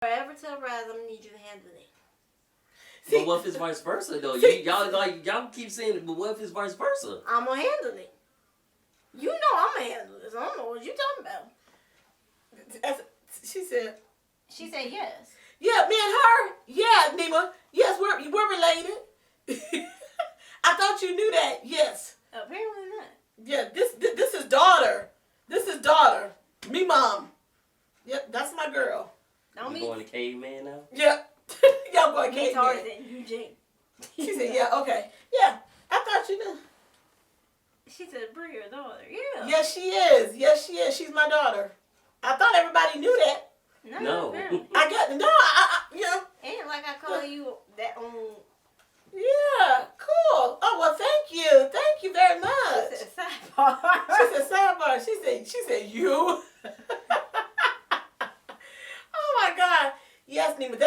Ever tell Raz, I'm gonna need you to handle it. But what if it's vice versa though? Y'all keep saying it, but what if it's vice versa? I'm gonna handle it. You know I'm gonna handle this. I don't know what you talking about. She said. She said yes. Yeah, me and her. Yeah, Nima. Yes, we're related. I thought you knew that. Yes. Apparently not. Yeah, this is daughter. This is daughter. Me mom. Yep, that's my girl. Don't You going to caveman now? Yeah. Y'all going He's caveman. harder than Eugene. She said, yeah, okay. Yeah, I thought you knew. She said, bring your daughter. Yeah. Yes, she is. Yes, she is. She's my daughter. I thought everybody knew that. No. I got no. I you know. Ain't like I call you that on. Yeah, cool. Oh well, thank you. Thank you very much. She said sidebar. She said sidebar. She said you. Oh my God. Yes, Nima.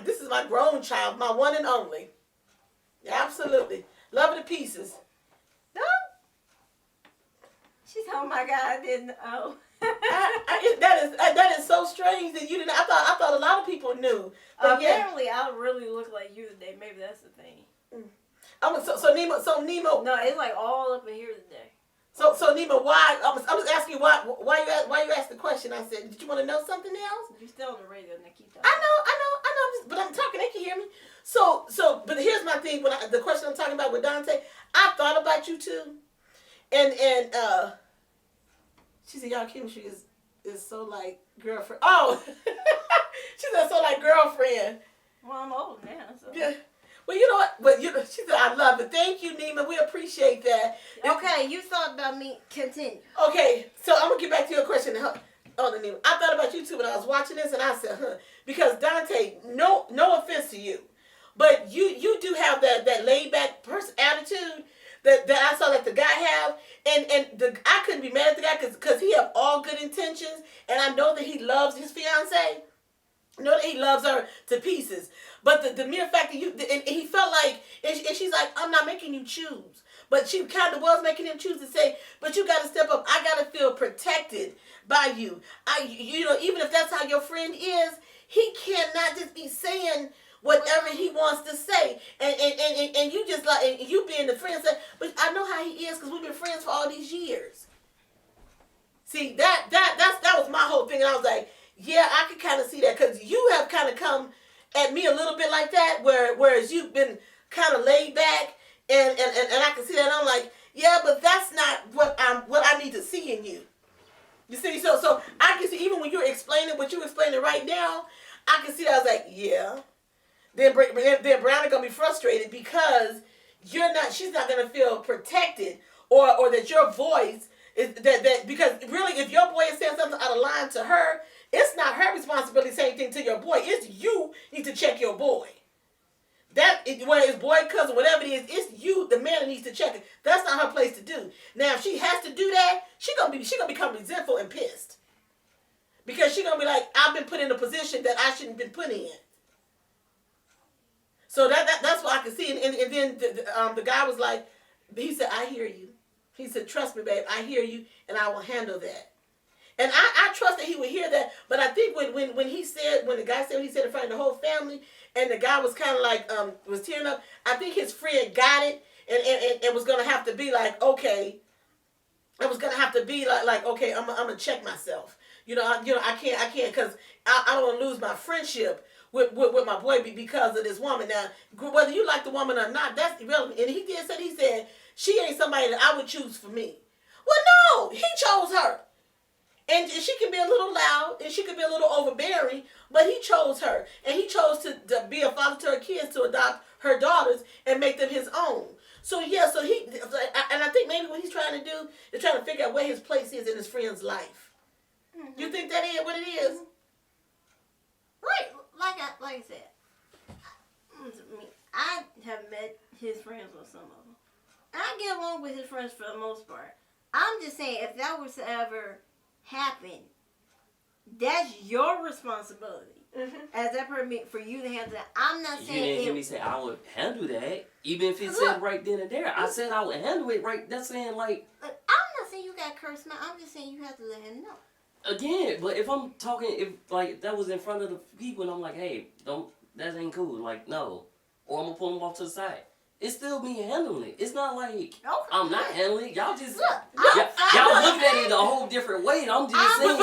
This is my grown child, my one and only. Absolutely. Love her to pieces. No. She said, oh my God, I didn't know. That is so strange that you didn't. I thought a lot of people knew. But apparently, I really look like you today. Maybe that's the thing. So Nemo. No, it's like all up in here today. So Nemo, why? I'm just asking you why you asked the question. I said, did you want to know something else? You're still on the radio, and they keep talking. I know. But I'm talking. They can hear me. So, but here's my thing. The question I'm talking about with Dante, I thought about you too, and she said y'all chemistry is so like girlfriend. Oh, she said so like girlfriend. Well, I'm old now, so. Yeah. Well, you know what? But she said I love it. Thank you, Nima. We appreciate that. Okay, you thought about me. Continue. Okay, so I'm gonna get back to your question. Oh, Nima, I thought about you too when I was watching this, and I said, because Dante, no offense to you, but you do have that laid back attitude that I saw that the guy have, and I couldn't be mad at the guy because he have all good intentions, and I know that he loves his fiance. I know that he loves her to pieces, but the mere fact that and he felt like, and she's like, I'm not making you choose, but she kind of was making him choose to say, but you got to step up. I got to feel protected by you. Even if that's how your friend is, he cannot just be saying whatever he wants to say, and you just like, and you being the friend say, but I know how he is because we've been friends for all these years. See, that was my whole thing, and I was like, yeah, I could kind of see that because you have kind of come at me a little bit like that, whereas you've been kind of laid back, and I can see that, and I'm like, yeah, but that's not what I need to see in you. You see, so I can see even when you're explaining what you're explaining right now, I can see that. I was like, yeah. Then Brianna gonna be frustrated because she's not gonna feel protected, or that your voice is that because really if your boy is saying something out of line to her, it's not her responsibility to say anything to your boy. It's you need to check your boy. Whether it's boy, cousin, whatever it is, it's you, the man, that needs to check it. That's not her place to do. Now, if she has to do that, she gonna become resentful and pissed because she gonna be like, I've been put in a position that I shouldn't have been put in. So that's what I can see. And then the guy was like, he said, I hear you. He said, trust me, babe, I hear you, and I will handle that. And I trust that he would hear that. But I think when the guy said what he said in front of the whole family, and the guy was kind of like, was tearing up, I think his friend got it, and was going to have to be like, okay. It was going to have to be like okay, I'm going to check myself. I can't, because I don't want to lose my friendship with my boy because of this woman. Now, whether you like the woman or not, that's irrelevant. And he said, she ain't somebody that I would choose for me. Well, no, he chose her. And she can be a little loud, and she can be a little overbearing, but he chose her. And he chose to be a father to her kids, to adopt her daughters and make them his own. So, yeah, and I think maybe what he's trying to do is trying to figure out where his place is in his friend's life. Mm-hmm. You think that is what it is? Right, like I said, I have met his friends with some of them. And I get along with his friends for the most part. I'm just saying, if that was to ever happen, that's your responsibility. Mm-hmm. As that permit for you to handle that. I'm not saying you didn't hear me say I would handle that, even if it said right then and there. I said I would handle it right. That's saying like I'm not saying you got cursed, man. I'm just saying you have to let him know. again, but if I'm talking, if like that was in front of the people, and I'm like, hey, don't, that ain't cool. Like, no, or I'm gonna pull them off to the side. It's still me handling it. It's not like Okay. I'm not handling it. Y'all just Look, y'all look at it a whole different way. And I'm just saying.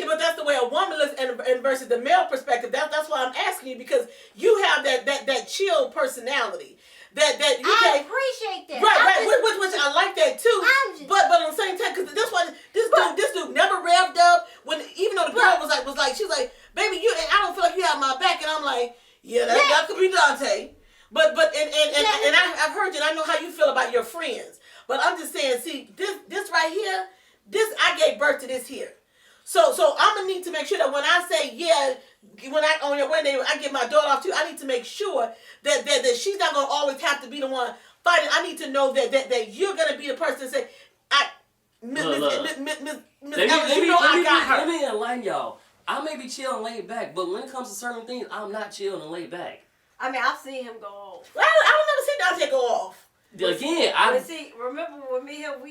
But that's the way a woman looks, and versus the male perspective. That's why I'm asking you, because you have that chill personality. That you I can appreciate that. right, which I like that too. But at the same time, because that's why this dude never revved up when, even though the girl was like she was like, baby, I don't feel like you have my back, and I'm like, yeah, that could be Dante. But I've heard you, and I know how you feel about your friends. But I'm just saying, see, this right here, I gave birth to this here. So I'm gonna need to make sure that when I say when I on your wedding day, I get my daughter off too, I need to make sure that she's not gonna always have to be the one fighting. I need to know that you're gonna be the person to say, Miss Evans, I got her. Let me enlighten y'all. I may be chill and laid back, but when it comes to certain things, I'm not chill and laid back. I mean, I've seen him go off. I don't never see Dante go off. Again, But see, remember when me and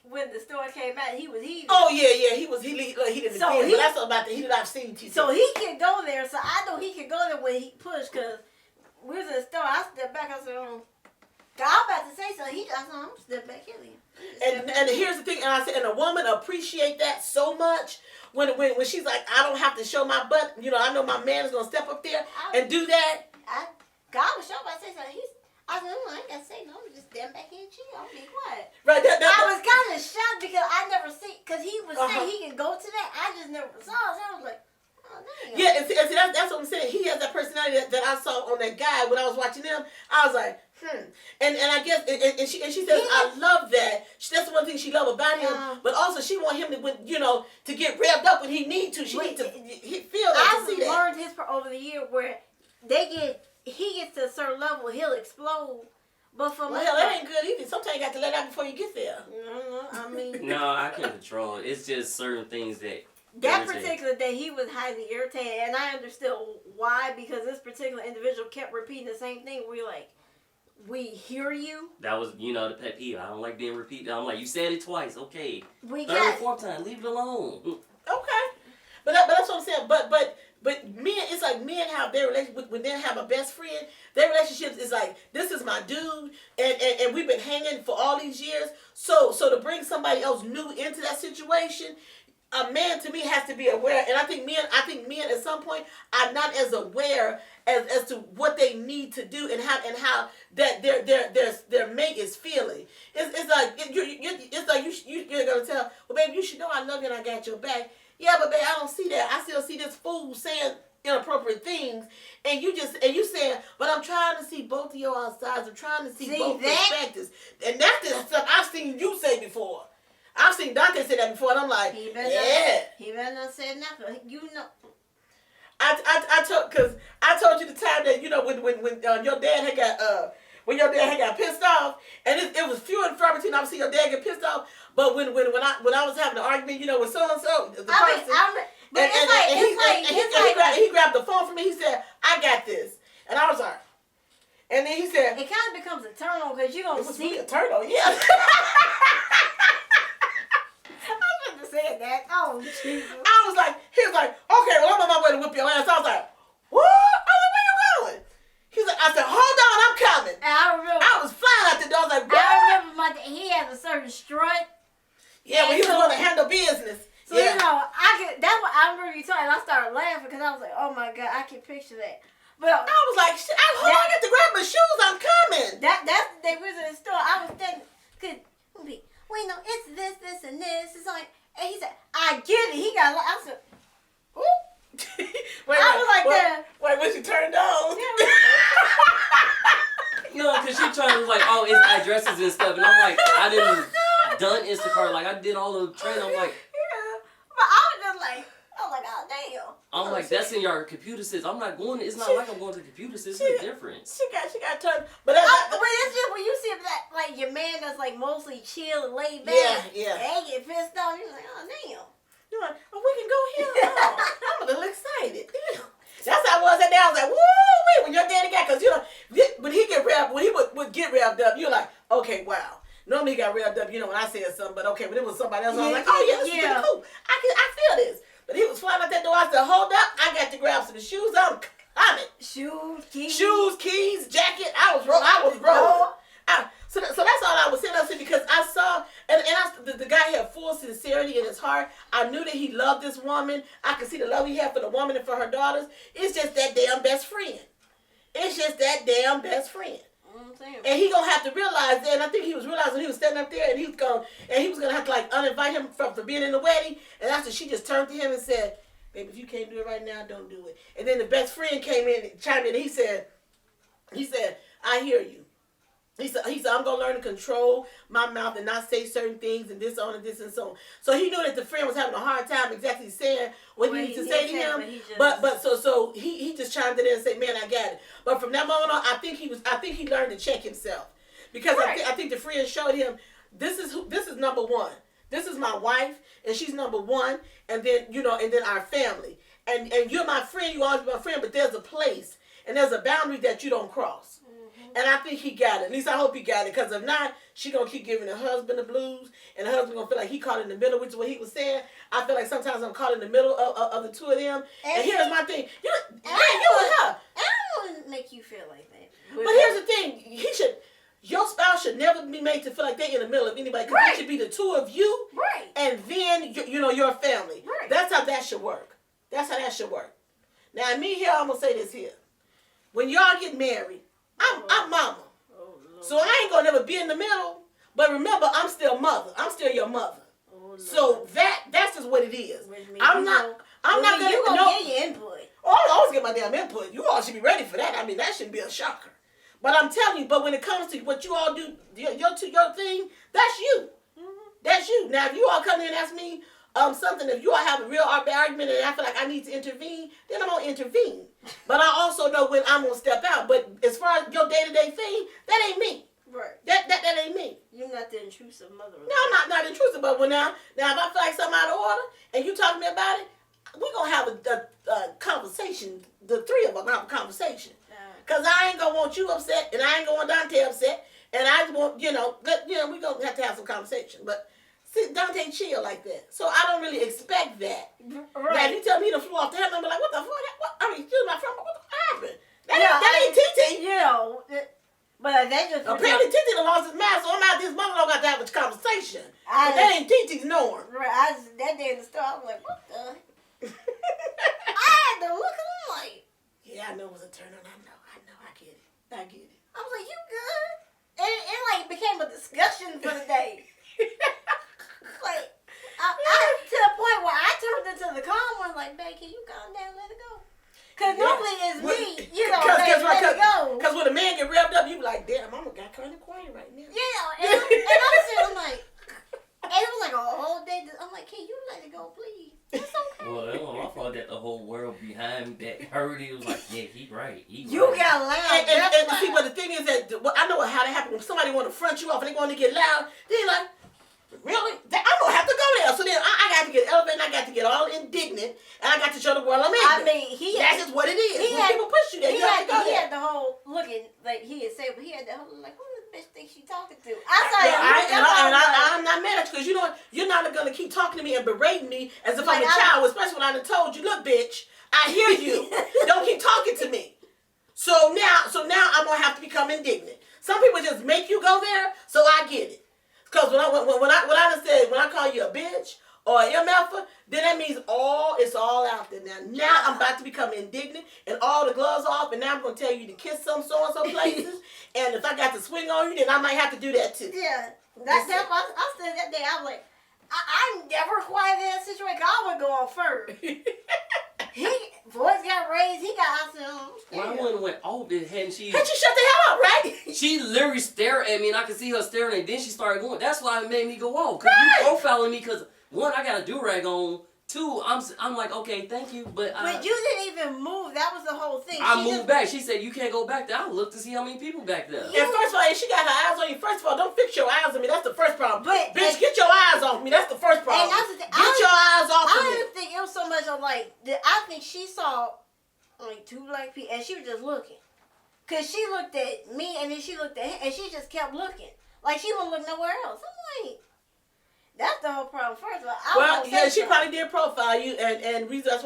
when the story came out, he was heated. Oh yeah, he didn't. So but that's about the heat I've seen. So he can go there. So I know he can go there when he pushed, because we was in the store. I stepped back. I said, I'm about to say something. I said, I'm step back here. And here's the thing, and I said, and a woman appreciate that so much when she's like, I don't have to show my butt. You know, I know my man is gonna step up there and do that. God was sure about to say something. I said, I ain't got to say no. I'm just stand back here and chill. I'll be quiet. Right. I was kind of shocked because I never see, because he was saying he can go to that. I just never saw it. So I was like, oh, damn. Yeah, and see that's what I'm saying. He has that personality that I saw on that guy when I was watching him. I was like, And I guess, and she says, I love that. That's the one thing she loved about him. But also, she want him to get revved up when he need to. She needs to feel that, to see that. I've learned his part over the year where he gets to a certain level, he'll explode. But for hell, that ain't good either. Sometimes you got to let out before you get there. I mean, no, I can't control it. It's just certain things that. That particular day, he was highly irritated, and I understood why, because this particular individual kept repeating the same thing. We hear you. That was, the pet peeve. I don't like being repeated. I'm like, you said it twice, okay. Third and fourth time, leave it alone. Okay, but that's what I'm saying. But men, it's like men have their relationship. When they have a best friend, their relationship is like, this is my dude, and we've been hanging for all these years. So to bring somebody else new into that situation, a man to me has to be aware, and I think men at some point are not as aware as to what they need to do and how that their mate is feeling. It's like you're gonna tell, well, baby, you should know I love you and I got your back. Yeah, but baby, I don't see that. I still see this fool saying inappropriate things, and you saying, but I'm trying to see both of your sides. I'm trying to see both perspectives, and that's the stuff I've seen you say before. I've seen Dante say that before, and I'm like, he better not say nothing. I told you the time that when your dad had got pissed off, and it was few and far between. I see your dad get pissed off, but when I was having an argument, with so and so, the person, he grabbed the phone from me. He said, "I got this," and I was like, and then he said, "It kind of becomes a turn on because you don't see a turn on, yeah." Saying that. Oh, Jesus. He was like, okay, well, I'm on my way to whip your ass. I was like, what? I was like, where you going? He's like, I said, hold on, I'm coming. And I was flying out the door. I was like, what? I remember he had a certain strut. Yeah, when he was going to handle business. So, that's what I remember you talking. I started laughing because I was like, oh my God, I can picture that. But I was like, hold on, I get to grab my shoes, I'm coming. That's the day we was in the store. I was thinking, it's this, and this. It's like, and he said, I get it. He got, I said, ooh. Wait, when she turned on. Because she trying to like, it's addresses and stuff. And I'm like, I didn't done Instacart. Like, I did all the training. I'm like. Yeah. But I was just like, oh, damn. I'm like, that's in your computer system. I'm not going, it's not like I'm going to the computer system. It's different. She got turned. But it's just when you see that, like, your man that's like mostly chill and laid back. Yeah. And they get pissed off. You're like, oh, damn. You're like, we can go here. I'm a little excited. Damn. That's how I was at that. I was like, woo, when your daddy got, because, when he would get revved up, you're like, okay, wow. Normally he got revved up, when I said something, but okay, when it was somebody else, I was like, oh, yeah, this is pretty cool. I feel this. But he was flying out that door. I said, hold up, I got to grab some shoes. I'm coming. Shoes, keys, jacket. I was rolling. So that's all I was saying. I said, because I saw, the guy had full sincerity in his heart. I knew that he loved this woman. I could see the love he had for the woman and for her daughters. It's just that damn best friend. It's just that damn best friend. And he gonna have to realize that. And I think he was realizing he was standing up there, and he was gonna have to like uninvite him from being in the wedding. And after she just turned to him and said, "Baby, if you can't do it right now, don't do it." And then the best friend came in, and chimed in. And he said, "I hear you." He said, I'm going to learn to control my mouth and not say certain things and this on and this and so on. So he knew that the friend was having a hard time exactly saying what he needed to say to him. So he just chimed in and said, man, I got it. But from that moment on, I think he learned to check himself. Because right. I think the friend showed him, this is number one. This is my wife, and she's number one, and then, and then our family. And you're my friend, you always be my friend, but there's a place, and there's a boundary that you don't cross. And I think he got it. At least I hope he got it. Because if not, she going to keep giving her husband the blues. And the husband going to feel like he caught in the middle, which is what he was saying. I feel like sometimes I'm caught in the middle of the two of them. And here's my thing. You and her. I don't want to make you feel like that. But here's the thing. Your spouse should never be made to feel like they're in the middle of anybody. Because it should be the two of you. Right. And then, your family. Right. That's how that should work. That's how that should work. Now, me here, I'm going to say this here. When y'all get married, I'm mama. So I ain't gonna never be in the middle. But remember, I'm still mother. I'm still your mother. So that's just what it is. I'm not gonna. You gonna get your input. Oh, I always get my damn input. You all should be ready for that. I mean, that shouldn't be a shocker. But I'm telling you. But when it comes to what you all do, your thing, that's you. That's you. Now, if you all come in and ask me something, if you all have a real argument and I feel like I need to intervene, then I'm gonna intervene. But I also know when I'm gonna step out. But as far as your day-to-day thing, that ain't me. Right. That ain't me. You're not the intrusive mother. No, I'm not intrusive. But now if I feel like something out of order and you talk to me about it, we're gonna have a conversation. The three of us gonna have a conversation. Cause I ain't gonna want you upset, and I ain't gonna want Dante upset, and I just want we gonna have to have some conversation. But see, Dante chill like that, so I don't really expect that. Right. Now, if you tell me to flew off the heaven, I'm like, what the fuck? I mean, excuse my friend, what happened? That ain't TT. But that just apparently TT done lost his mind, so I'm out this mother don't got to have a conversation. But that ain't TT's norm. Right. That day in the store, I was like, what the? I had to look at him like. Yeah, I know it was a turn on. I know. I get it. I was like, you good? And it like became a discussion for the day. Like, I to the point where I turned into the calm one, like, babe, can you calm down, let it go? Because normally it's me, let it go. Because when a man get revved up, you be like, damn, I'm got kind of quiet right now. Yeah, and I'm like, and it was like a whole day. I'm like, can you let it go, please? It's okay. Well, it wasn't my fault that the whole world behind that heard it was like, yeah, he right. You got loud. And see, but the thing is that I know how that happens. When somebody want to front you off and they want to get loud, they're like, really? I'm going to have to go there. So then I got to get elevated, and I got to get all indignant, and I got to show the world I'm ignorant. I mean, that's just what it is. When people push you there, you have to go there. He had the whole looking, like he had said, but he had the whole, like, who this bitch think she talking to? I'm not mad at you, because you're not going to keep talking to me and berating me as if I'm a child, especially when I done told you, look, bitch, I hear you. Don't keep talking to me. So now I'm going to have to become indignant. Some people just make you go there, so I get it. Because when I call you a bitch or an MFer, then that means it's all out there now. Now I'm about to become indignant and all the gloves off, and now I'm going to tell you to kiss so and so places. And if I got to swing on you, then I might have to do that too. Yeah. I said that day, I was like, I'm never quiet in that situation. I would go on first. Voice got raised. He got out. Well, I wouldn't went off it, hadn't she? Had you shut the hell up, right? She literally stared at me, and I could see her staring, and then she started going. That's why it made me go off. Because you profiling me, because one, I got a do-rag on. Two, I'm like, okay, thank you, but you didn't even move. That was the whole thing. I moved back. She said, you can't go back there. I looked to see how many people back there. And first of all, if she got her eyes on you, first of all, don't fix your eyes on me. That's the first problem. But, bitch, get your eyes off me. That's the first problem. Get your eyes off of me. I didn't think it was so much of like, I think she saw like two black people, and she was just looking. Because she looked at me, and then she looked at him, and she just kept looking. Like she wouldn't look nowhere else. I'm like, That's the whole problem. First of all, I Well, won't yeah, say she so. probably did profile you, and reason that's why